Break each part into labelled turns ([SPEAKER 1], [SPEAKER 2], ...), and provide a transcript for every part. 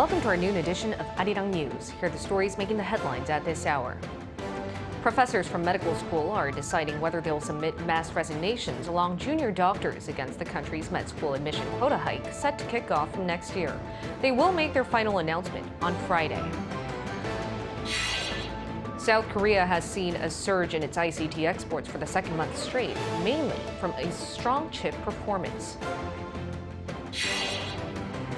[SPEAKER 1] Welcome to our noon edition of Arirang News. Here are the stories making the headlines at this hour. Professors from medical school are deciding whether they'll submit mass resignations along junior doctors against the country's med school admission quota hike set to kick off from next year. They will make their final announcement on Friday. South Korea has seen a surge in its ICT exports for the second month straight, mainly from a strong chip performance.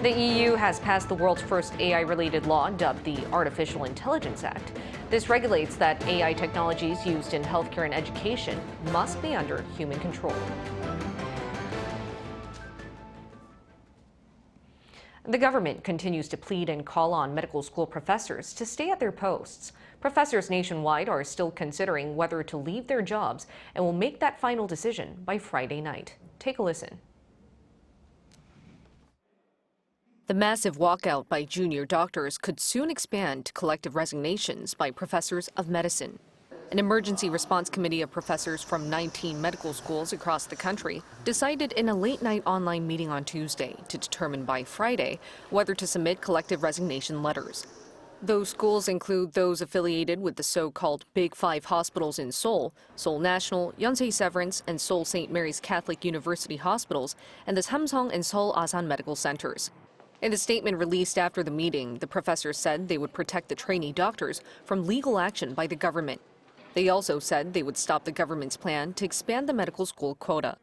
[SPEAKER 1] The EU has passed the world's first AI-related law, dubbed the Artificial Intelligence Act. This regulates that AI technologies used in healthcare and education must be under human control. The government continues to plead and call on medical school professors to stay at their posts. Professors nationwide are still considering whether to leave their jobs and will make that final decision by Friday night. Take a listen. The massive walkout by junior doctors could soon expand to collective resignations by professors of medicine. An emergency response committee of professors from 19 medical schools across the country decided in a late-night online meeting on Tuesday to determine by Friday whether to submit collective resignation letters. Those schools include those affiliated with the so-called Big Five hospitals in Seoul, Seoul National, Yonsei Severance, and Seoul St. Mary's Catholic University hospitals, and the Samsung and Seoul Asan medical centers. In the statement released after the meeting, the professors said they would protect the trainee doctors from legal action by the government. They also said they would stop the government's plan to expand the medical school quota.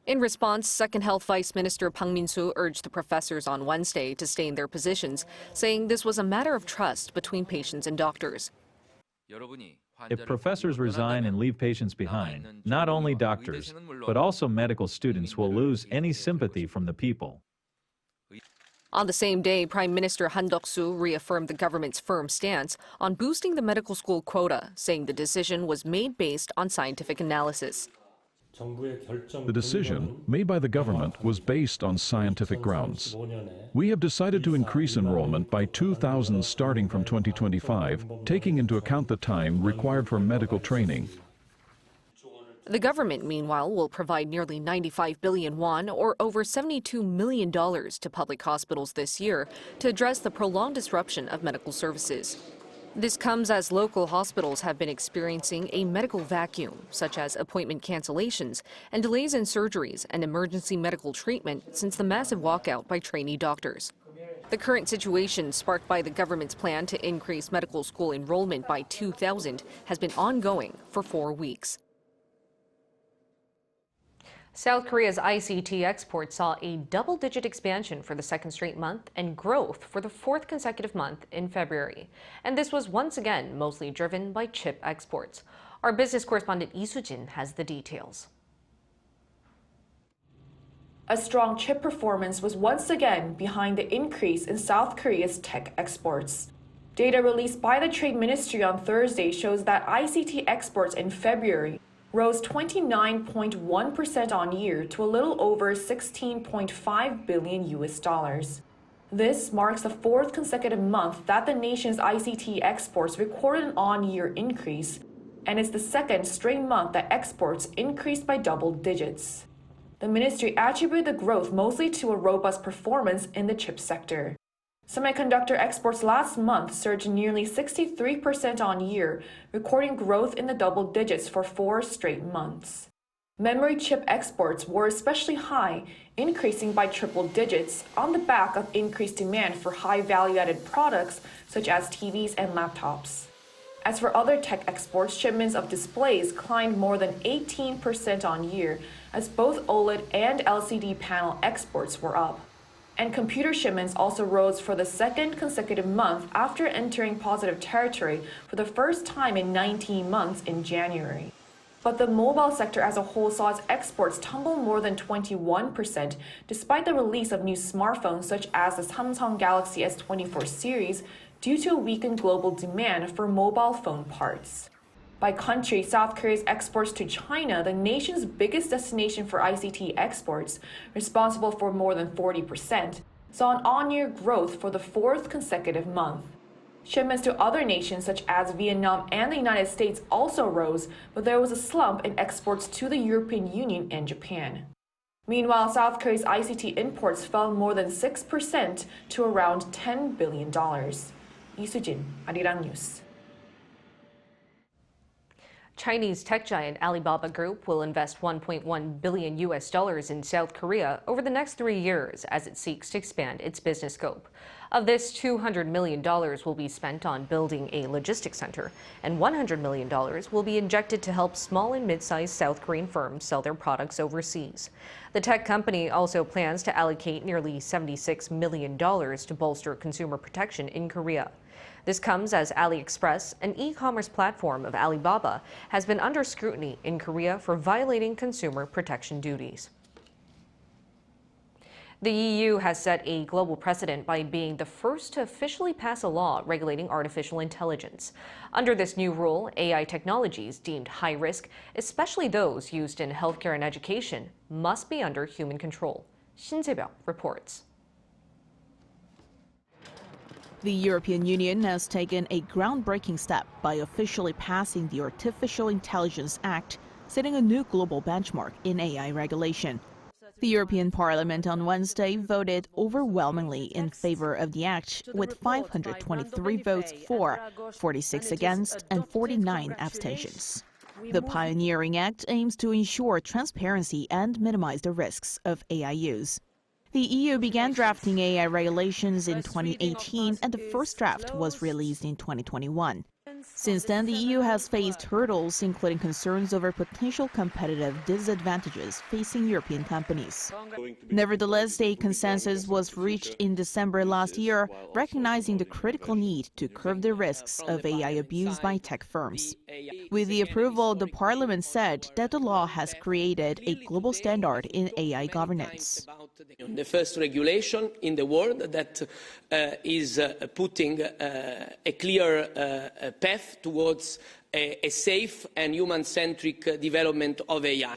[SPEAKER 1] In response, Second Health Vice Minister Bang Min-soo urged the professors on Wednesday to stay in their positions, saying this was a matter of trust between patients and doctors.
[SPEAKER 2] If professors resign and leave patients behind, not only doctors, but also medical students will lose any sympathy from the people.
[SPEAKER 1] On the same day, Prime Minister Han Duck-soo reaffirmed the government's firm stance on boosting the medical school quota, saying the decision was made based on scientific analysis.
[SPEAKER 3] The decision made by the government was based on scientific grounds. We have decided to increase enrollment by 2,000 starting from 2025, taking into account the time required for medical training.
[SPEAKER 1] The government, meanwhile, will provide nearly 95 billion won, or over $72 million, to public hospitals this year to address the prolonged disruption of medical services. This comes as local hospitals have been experiencing a medical vacuum, such as appointment cancellations and delays in surgeries and emergency medical treatment since the massive walkout by trainee doctors. The current situation, sparked by the government's plan to increase medical school enrollment by 2,000, has been ongoing for 4 weeks. South Korea's ICT exports saw a double-digit expansion for the second straight month and growth for the fourth consecutive month in February. And this was once again mostly driven by chip exports. Our business correspondent Lee Soo-jin has the details.
[SPEAKER 4] A strong chip performance was once again behind the increase in South Korea's tech exports. Data released by the Trade Ministry on Thursday shows that ICT exports in February rose 29.1% on year to a little over $16.5 billion. This marks the fourth consecutive month that the nation's ICT exports recorded an on-year increase, and it's the second straight month that exports increased by double digits. The ministry attributed the growth mostly to a robust performance in the chip sector. Semiconductor exports last month surged nearly 63% on year, recording growth in the double digits for 4 straight months. Memory chip exports were especially high, increasing by triple digits on the back of increased demand for high value-added products such as TVs and laptops. As for other tech exports, shipments of displays climbed more than 18% on year, as both OLED and LCD panel exports were up. And computer shipments also rose for the second consecutive month after entering positive territory for the first time in 19 months in January. But the mobile sector as a whole saw its exports tumble more than 21%, despite the release of new smartphones such as the Samsung Galaxy S24 series, due to a weakened global demand for mobile phone parts. By country, South Korea's exports to China, the nation's biggest destination for ICT exports, responsible for more than 40%, saw an on-year growth for the fourth consecutive month. Shipments to other nations such as Vietnam and the United States also rose, but there was a slump in exports to the European Union and Japan. Meanwhile, South Korea's ICT imports fell more than 6% to around $10 billion. 이수진, Arirang News.
[SPEAKER 1] Chinese tech giant Alibaba Group will invest $1.1 billion in South Korea over the next 3 years as it seeks to expand its business scope. Of this, $200 million will be spent on building a logistics center, and $100 million will be injected to help small and mid-sized South Korean firms sell their products overseas. The tech company also plans to allocate nearly $76 million to bolster consumer protection in Korea. This comes as AliExpress, an e-commerce platform of Alibaba, has been under scrutiny in Korea for violating consumer protection duties. The EU has set a global precedent by being the first to officially pass a law regulating artificial intelligence. Under this new rule, AI technologies deemed high risk, especially those used in healthcare and education, must be under human control. Shin Se-byuk reports.
[SPEAKER 5] The European Union has taken a groundbreaking step by officially passing the Artificial Intelligence Act, setting a new global benchmark in AI regulation. The European Parliament on Wednesday voted overwhelmingly in favor of the act, with 523 votes for, 46 against, and 49 abstentions. The pioneering act aims to ensure transparency and minimize the risks of AI use. The EU began drafting AI regulations in 2018, and the first draft was released in 2021. Since then, the EU has faced hurdles, including concerns over potential competitive disadvantages facing European companies. Nevertheless, a consensus was reached in December last year, recognizing the critical need to curb the risks of AI abuse by tech firms. With the approval, the Parliament said that the law has created a global standard in AI governance.
[SPEAKER 6] The first regulation in the world that is putting a clear path towards a safe and human-centric development of AI.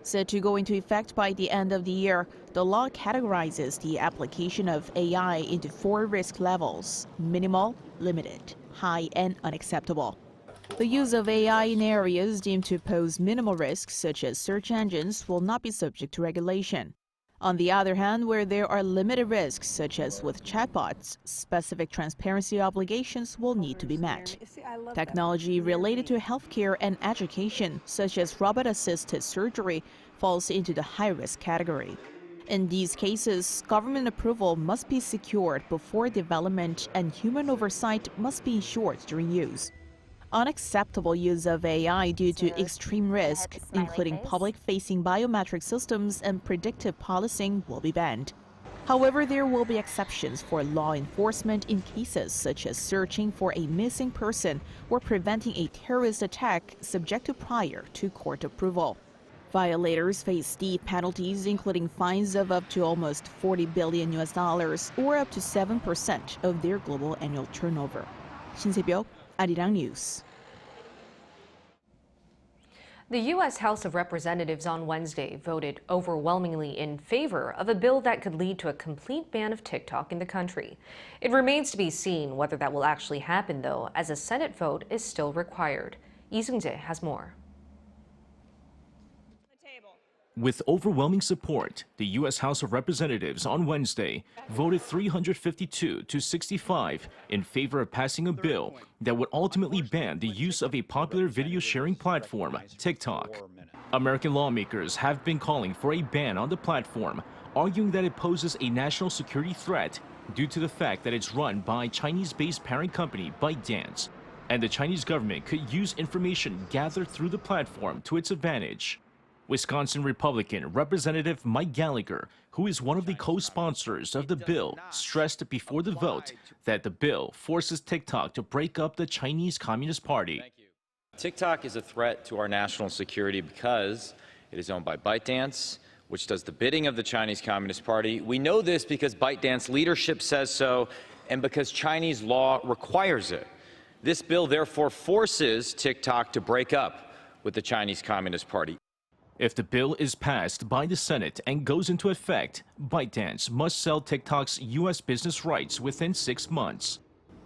[SPEAKER 5] Set to go into effect by the end of the year, the law categorizes the application of AI into 4 risk levels: minimal, limited, high, and unacceptable. The use of AI in areas deemed to pose minimal risks, such as search engines, will not be subject to regulation. On the other hand, where there are limited risks, such as with chatbots, specific transparency obligations will need to be met. Technology related to healthcare and education, such as robot-assisted surgery, falls into the high-risk category. In these cases, government approval must be secured before development, and human oversight must be ensured during use. Unacceptable use of AI due to extreme risk, including public-facing biometric systems and predictive policing, will be banned. However, there will be exceptions for law enforcement in cases such as searching for a missing person or preventing a terrorist attack subject to prior to court approval. Violators face steep penalties, including fines of up to almost $40 billion or up to 7% of their global annual turnover. Shin Se-byuk, Arirang News.
[SPEAKER 1] The U.S. House of Representatives on Wednesday voted overwhelmingly in favor of a bill that could lead to a complete ban of TikTok in the country. It remains to be seen whether that will actually happen, though, as a Senate vote is still required. Lee Seung-jae has more.
[SPEAKER 7] With overwhelming support, the U.S. House of Representatives on Wednesday voted 352 to 65 in favor of passing a bill that would ultimately ban the use of a popular video sharing platform, TikTok. American lawmakers have been calling for a ban on the platform, arguing that it poses a national security threat due to the fact that it's run by Chinese-based parent company ByteDance, and the Chinese government could use information gathered through the platform to its advantage. Wisconsin Republican Representative Mike Gallagher, who is one of the co-sponsors of the bill, stressed before the vote that the bill forces TikTok to break up the Chinese Communist Party.
[SPEAKER 8] TikTok is a threat to our national security because it is owned by ByteDance, which does the bidding of the Chinese Communist Party. We know this because ByteDance leadership says so and because Chinese law requires it. This bill therefore forces TikTok to break up with the Chinese Communist Party.
[SPEAKER 7] If the bill is passed by the Senate and goes into effect, ByteDance must sell TikTok's U.S. business rights within 6 months.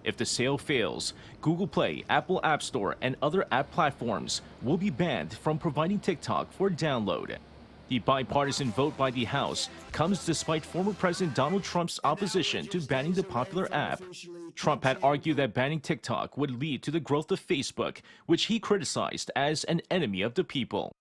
[SPEAKER 7] If the sale fails, Google Play, Apple App Store, and other app platforms will be banned from providing TikTok for download. The bipartisan vote by the House comes despite former President Donald Trump's opposition to banning the popular app. Trump had argued that banning TikTok would lead to the growth of Facebook, which he criticized as an enemy of the people.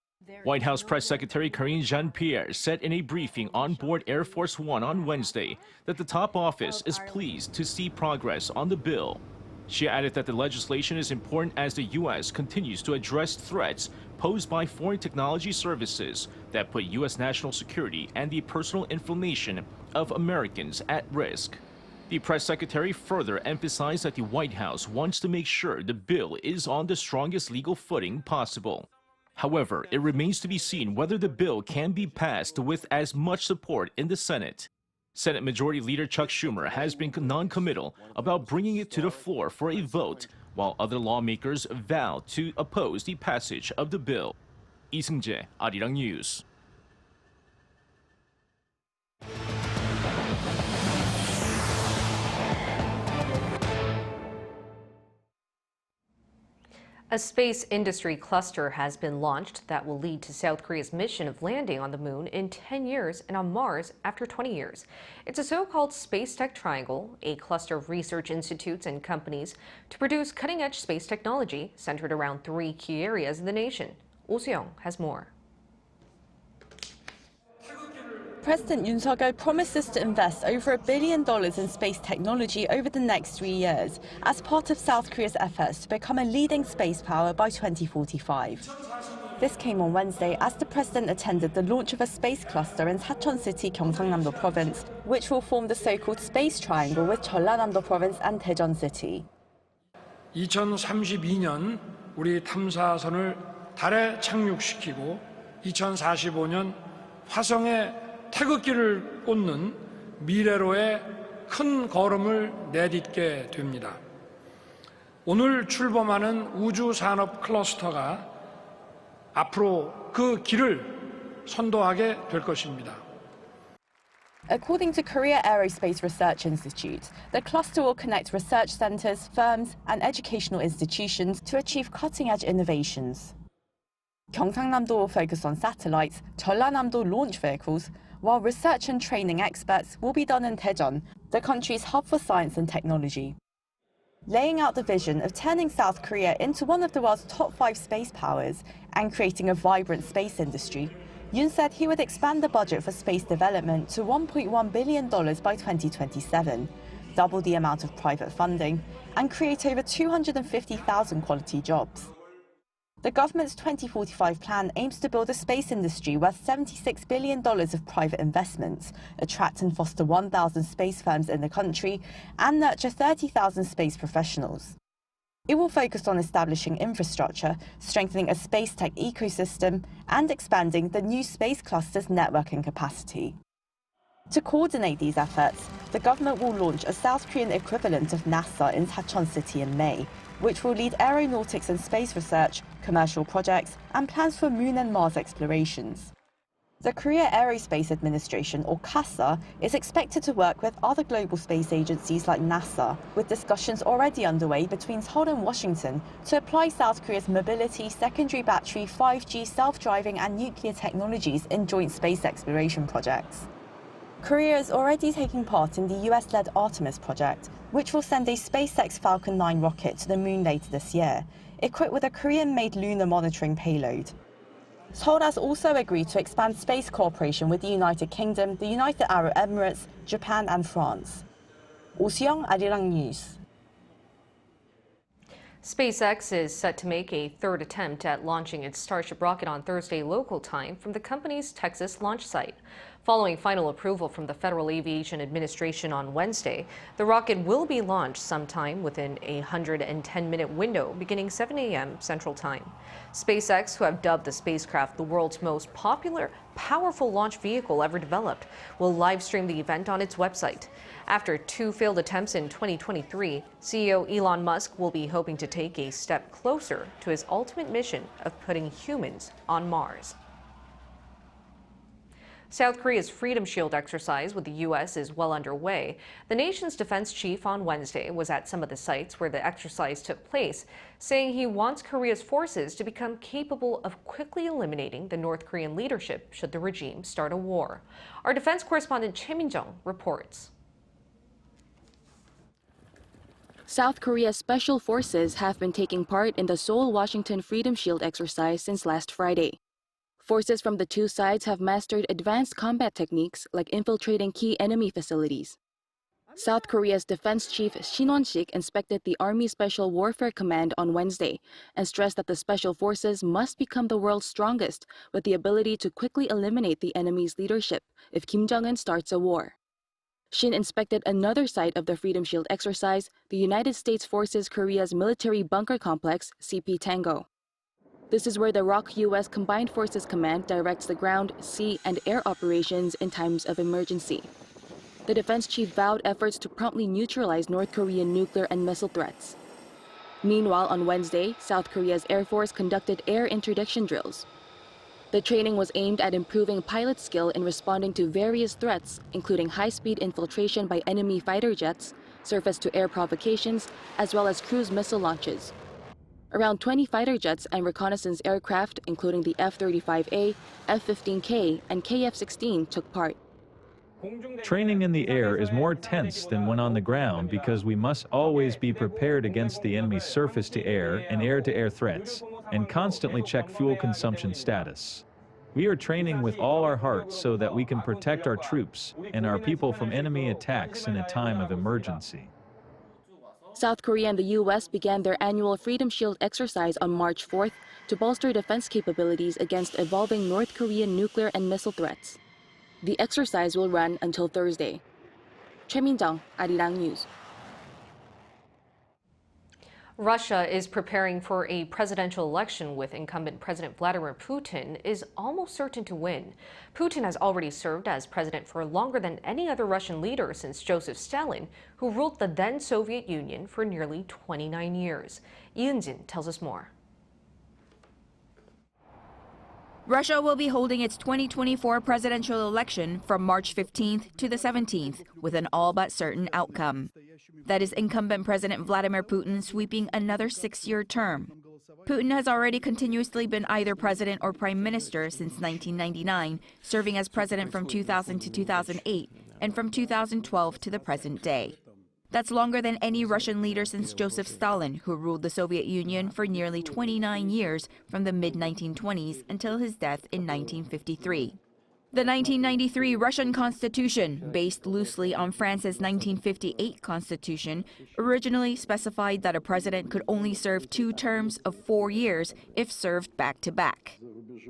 [SPEAKER 7] White House Press Secretary Karine Jean-Pierre said in a briefing on board Air Force One on Wednesday that the top office is pleased to see progress on the bill. She added that the legislation is important as the U.S. continues to address threats posed by foreign technology services that put U.S. national security and the personal information of Americans at risk. The press secretary further emphasized that the White House wants to make sure the bill is on the strongest legal footing possible. However, it remains to be seen whether the bill can be passed with as much support in the Senate. Senate Majority Leader Chuck Schumer has been non-committal about bringing it to the floor for a vote, while other lawmakers vow to oppose the passage of the bill. Lee Seung-jae, Arirang News.
[SPEAKER 1] A space industry cluster has been launched that will lead to South Korea's mission of landing on the moon in 10 years and on Mars after 20 years. It's a so-called space tech triangle, a cluster of research institutes and companies to produce cutting-edge space technology centered around 3 key areas in the nation. Oh Seong has more.
[SPEAKER 9] President Yoon promises to invest over $1 billion in space technology over the next 3 years as part of South Korea's efforts to become a leading space power by 2045. This came on Wednesday as the president attended the launch of a space cluster in Sacheon City, Gyeongsang-do province, which will form the so-called space triangle with Jeollanam-do province and Daejeon City.
[SPEAKER 10] 2032년 우리 탐사선을 달에 착륙시키고 2045년 화성에 태극기를 꽂는 미래로의 큰 걸음을 내딛게 됩니다. 오늘 출범하는 우주산업 클러스터가 앞으로 그 길을 선도하게 될 것입니다.
[SPEAKER 9] According to Korea Aerospace Research Institute, the cluster will connect research centers, firms, and educational institutions to achieve cutting-edge innovations. Gyeongsang-do will focus on satellites, Jeollanam-do launch vehicles, while research and training experts will be done in Daejeon, the country's hub for science and technology. Laying out the vision of turning South Korea into one of the world's top 5 space powers and creating a vibrant space industry, Yoon said he would expand the budget for space development to $1.1 billion by 2027, double the amount of private funding, and create over 250,000 quality jobs. The government's 2045 plan aims to build a space industry worth $76 billion of private investments, attract and foster 1,000 space firms in the country, and nurture 30,000 space professionals. It will focus on establishing infrastructure, strengthening a space tech ecosystem, and expanding the new space cluster's networking capacity. To coordinate these efforts, the government will launch a South Korean equivalent of NASA in Sacheon City in May, which will lead aeronautics and space research, commercial projects, and plans for Moon and Mars explorations. The Korea Aerospace Administration, or KASA, is expected to work with other global space agencies like NASA, with discussions already underway between Seoul and Washington to apply South Korea's mobility, secondary battery, 5G, self-driving, and nuclear technologies in joint space exploration projects. Korea is already taking part in the US-led Artemis project, which will send a SpaceX Falcon 9 rocket to the moon later this year, equipped with a Korean-made lunar monitoring payload. Seoul has also agreed to expand space cooperation with the United Kingdom, the United Arab Emirates, Japan and France. Oh Seong, Arirang News.
[SPEAKER 1] SpaceX is set to make a third attempt at launching its Starship rocket on Thursday local time from the company's Texas launch site. Following final approval from the Federal Aviation Administration on Wednesday, the rocket will be launched sometime within a 110-minute window beginning 7 a.m. Central Time. SpaceX, who have dubbed the spacecraft the world's most popular, powerful launch vehicle ever developed, will live stream the event on its website. After 2 failed attempts in 2023, CEO Elon Musk will be hoping to take a step closer to his ultimate mission of putting humans on Mars. South Korea's Freedom Shield exercise with the U.S. is well underway. The nation's defense chief on Wednesday was at some of the sites where the exercise took place, saying he wants Korea's forces to become capable of quickly eliminating the North Korean leadership should the regime start a war. Our defense correspondent Choi Min-jung reports.
[SPEAKER 11] South Korea's special forces have been taking part in the Seoul-Washington Freedom Shield exercise since last Friday. Forces from the two sides have mastered advanced combat techniques like infiltrating key enemy facilities. South Korea's defense chief Shin Won-sik inspected the Army Special Warfare Command on Wednesday and stressed that the special forces must become the world's strongest with the ability to quickly eliminate the enemy's leadership if Kim Jong-un starts a war. Shin inspected another site of the Freedom Shield exercise, the United States Forces Korea's military bunker complex, CP Tango. This is where the ROK U.S. Combined Forces Command directs the ground, sea, and air operations in times of emergency. The defense chief vowed efforts to promptly neutralize North Korean nuclear and missile threats. Meanwhile, on Wednesday, South Korea's Air Force conducted air interdiction drills. The training was aimed at improving pilot skill in responding to various threats, including high-speed infiltration by enemy fighter jets, surface-to-air provocations, as well as cruise missile launches. Around 20 fighter jets and reconnaissance aircraft, including the F-35A, F-15K, and KF-16, took part.
[SPEAKER 2] Training in the air is more tense than when on the ground because we must always be prepared against the enemy's surface-to-air and air-to-air threats, and constantly check fuel consumption status. We are training with all our hearts so that we can protect our troops and our people from enemy attacks in a time of emergency.
[SPEAKER 11] South Korea and the U.S. began their annual Freedom Shield exercise on March 4th to bolster defense capabilities against evolving North Korean nuclear and missile threats. The exercise will run until Thursday. Choi Min-jung, Arirang News.
[SPEAKER 1] Russia is preparing for a presidential election with incumbent President Vladimir Putin is almost certain to win. Putin has already served as president for longer than any other Russian leader since Joseph Stalin, who ruled the then Soviet Union for nearly 29 years. Yoon tells us more.
[SPEAKER 12] Russia will be holding its 2024 presidential election from March 15th to the 17th with an all but certain outcome. That is incumbent President Vladimir Putin sweeping another 6-year term. Putin has already continuously been either president or prime minister since 1999, serving as president from 2000 to 2008 and from 2012 to the present day. That's longer than any Russian leader since Joseph Stalin, who ruled the Soviet Union for nearly 29 years from the mid-1920s until his death in 1953. The 1993 Russian Constitution, based loosely on France's 1958 Constitution, originally specified that a president could only serve 2 terms of 4 years if served back-to-back.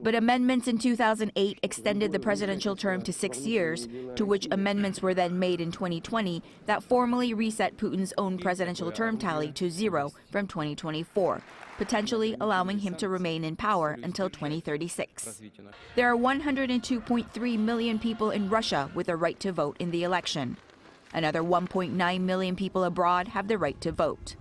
[SPEAKER 12] But amendments in 2008 extended the presidential term to 6 years, to which amendments were then made in 2020 that formally reset Putin's own presidential term tally to 0 from 2024. Potentially allowing him to remain in power until 2036. There are 102.3 million people in Russia with a right to vote in the election. Another 1.9 million people abroad have the right to vote.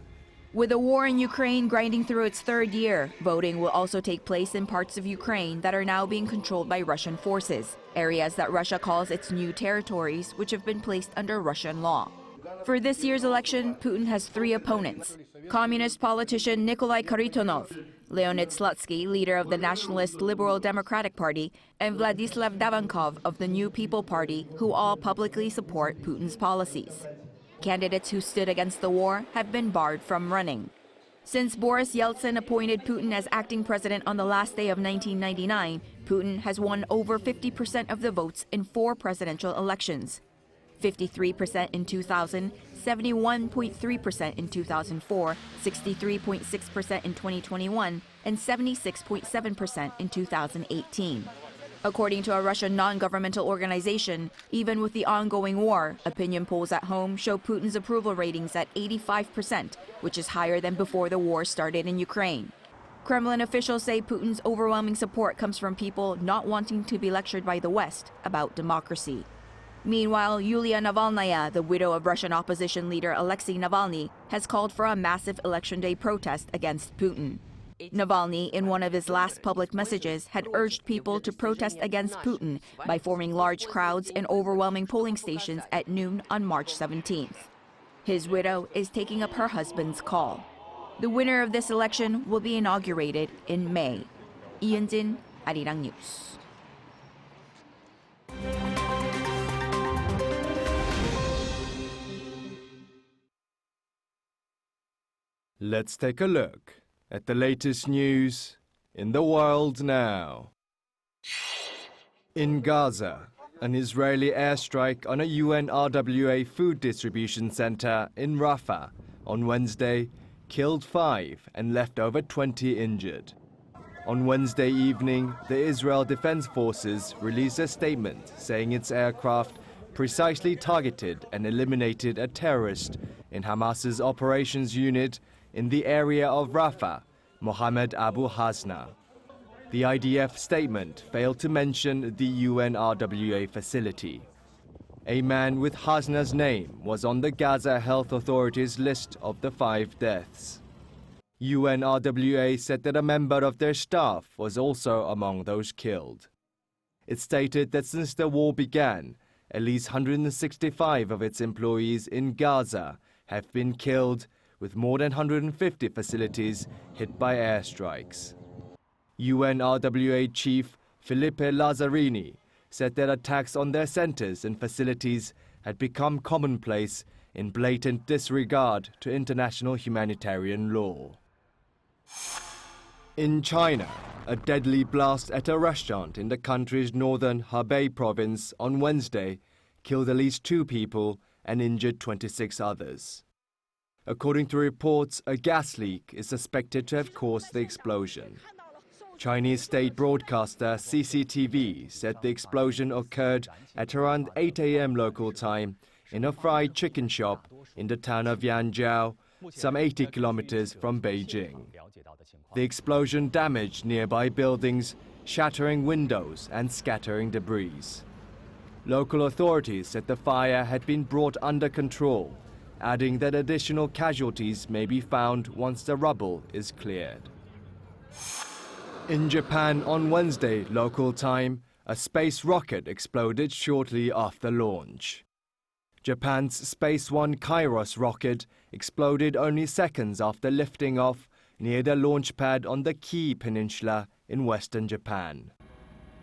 [SPEAKER 12] With the war in Ukraine grinding through its 3rd year, voting will also take place in parts of Ukraine that are now being controlled by Russian forces, areas that Russia calls its new territories, which have been placed under Russian law. For this year's election, Putin has 3 opponents: communist politician Nikolai Kharitonov, Leonid Slutsky, leader of the Nationalist Liberal Democratic Party, and Vladislav Davankov of the New People Party, who all publicly support Putin's policies. Candidates who stood against the war have been barred from running. Since Boris Yeltsin appointed Putin as acting president on the last day of 1999, Putin has won over 50% of the votes in 4 presidential elections. 53% in 2000, 71.3% in 2004, 63.6% in 2021, and 76.7% in 2018. According to a Russian non-governmental organization, even with the ongoing war, opinion polls at home show Putin's approval ratings at 85%, which is higher than before the war started in Ukraine. Kremlin officials say Putin's overwhelming support comes from people not wanting to be lectured by the West about democracy. Meanwhile, Yulia Navalnaya, the widow of Russian opposition leader Alexei Navalny, has called for a massive election day protest against Putin. Navalny, in one of his last public messages, had urged people to protest against Putin by forming large crowds in overwhelming polling stations at noon on March 17th. His widow is taking up her husband's call. The winner of this election will be inaugurated in May. 이은진, Arirang News.
[SPEAKER 13] Let's take a look at the latest news in the world now. In Gaza, an Israeli airstrike on a UNRWA food distribution center in Rafah on Wednesday killed 5 and left over 20 injured. On Wednesday evening, the Israel Defense Forces released a statement saying its aircraft precisely targeted and eliminated a terrorist in Hamas's operations unit in the area of Rafah, Mohammed Abu Hasna. The IDF statement failed to mention the UNRWA facility. A man with Hasna's name was on the Gaza Health Authority's list of the 5 deaths. UNRWA said that a member of their staff was also among those killed. It stated that since the war began, at least 165 of its employees in Gaza have been killed, with more than 150 facilities hit by airstrikes. UNRWA chief Felipe Lazzarini said that attacks on their centers and facilities had become commonplace in blatant disregard to international humanitarian law. In China, a deadly blast at a restaurant in the country's northern Hebei province on Wednesday killed at least 2 people and injured 26 others. According to reports, a gas leak is suspected to have caused the explosion. Chinese state broadcaster CCTV said the explosion occurred at around 8 a.m. local time in a fried chicken shop in the town of Yanjiao, some 80 kilometers from Beijing. The explosion damaged nearby buildings, shattering windows and scattering debris. Local authorities said the fire had been brought under control, adding that additional casualties may be found once the rubble is cleared. In Japan on Wednesday, local time, a space rocket exploded shortly after launch. Japan's Space One Kairos rocket exploded only seconds after lifting off near the launch pad on the Kii Peninsula in western Japan.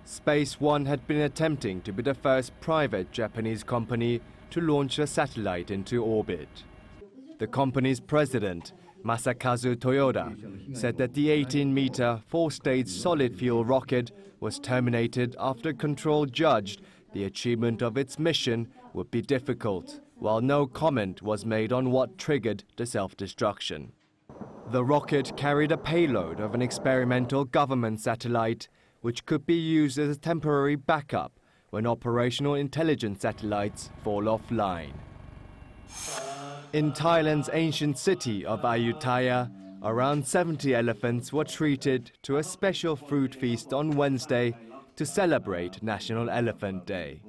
[SPEAKER 13] Space One had been attempting to be the first private Japanese company to launch a satellite into orbit. The company's president, Masakazu Toyoda, said that the 18-meter, 4-stage solid-fuel rocket was terminated after control judged the achievement of its mission would be difficult, while no comment was made on what triggered the self-destruction. The rocket carried a payload of an experimental government satellite, which could be used as a temporary backup when operational intelligence satellites fall offline. In Thailand's ancient city of Ayutthaya, around 70 elephants were treated to a special fruit feast on Wednesday to celebrate National Elephant Day.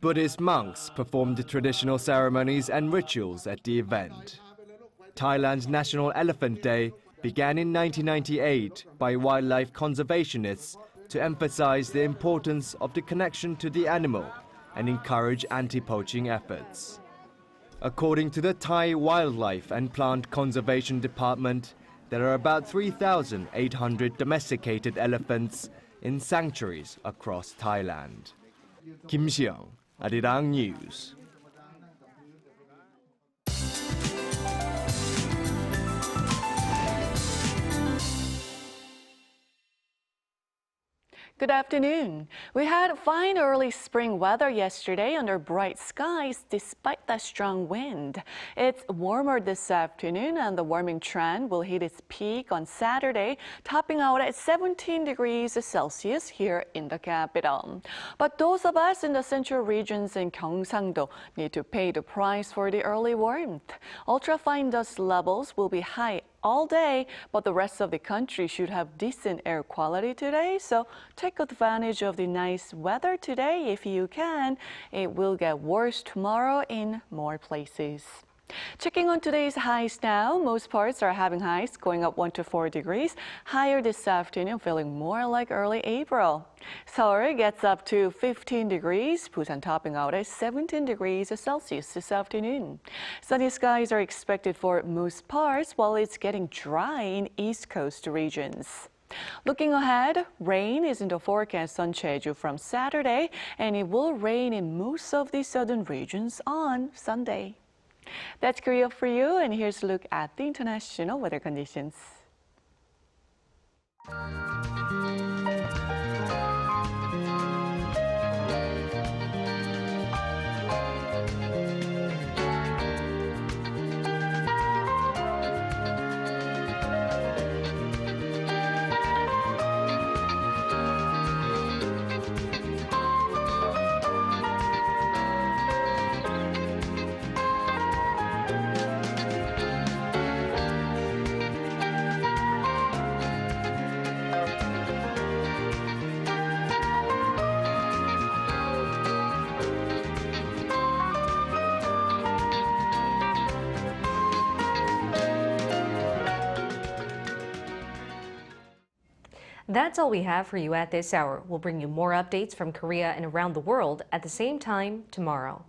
[SPEAKER 13] Buddhist monks performed traditional ceremonies and rituals at the event. Thailand's National Elephant Day began in 1998 by wildlife conservationists to emphasize the importance of the connection to the animal and encourage anti-poaching efforts. According to the Thai Wildlife and Plant Conservation Department, there are about 3,800 domesticated elephants in sanctuaries across Thailand. Kim Seong, Arirang News.
[SPEAKER 14] Good afternoon. We had fine early spring weather yesterday under bright skies despite that strong wind. It's warmer this afternoon and the warming trend will hit its peak on Saturday, topping out at 17 degrees Celsius here in the capital. But those of us in the central regions in Gyeongsang-do need to pay the price for the early warmth. Ultrafine dust levels will be high all day, but the rest of the country should have decent air quality today, so take advantage of the nice weather today if you can. It will get worse tomorrow in more places. Checking on today's highs now, most parts are having highs going up 1 to 4 degrees. Higher this afternoon, feeling more like early April. Seoul gets up to 15 degrees, Busan topping out at 17 degrees Celsius this afternoon. Sunny skies are expected for most parts, while it's getting dry in East Coast regions. Looking ahead, rain is in the forecast on Jeju from Saturday, and it will rain in most of the southern regions on Sunday. That's Korea for you, and here's a look at the international weather conditions.
[SPEAKER 1] That's all we have for you at this hour. We'll bring you more updates from Korea and around the world at the same time tomorrow.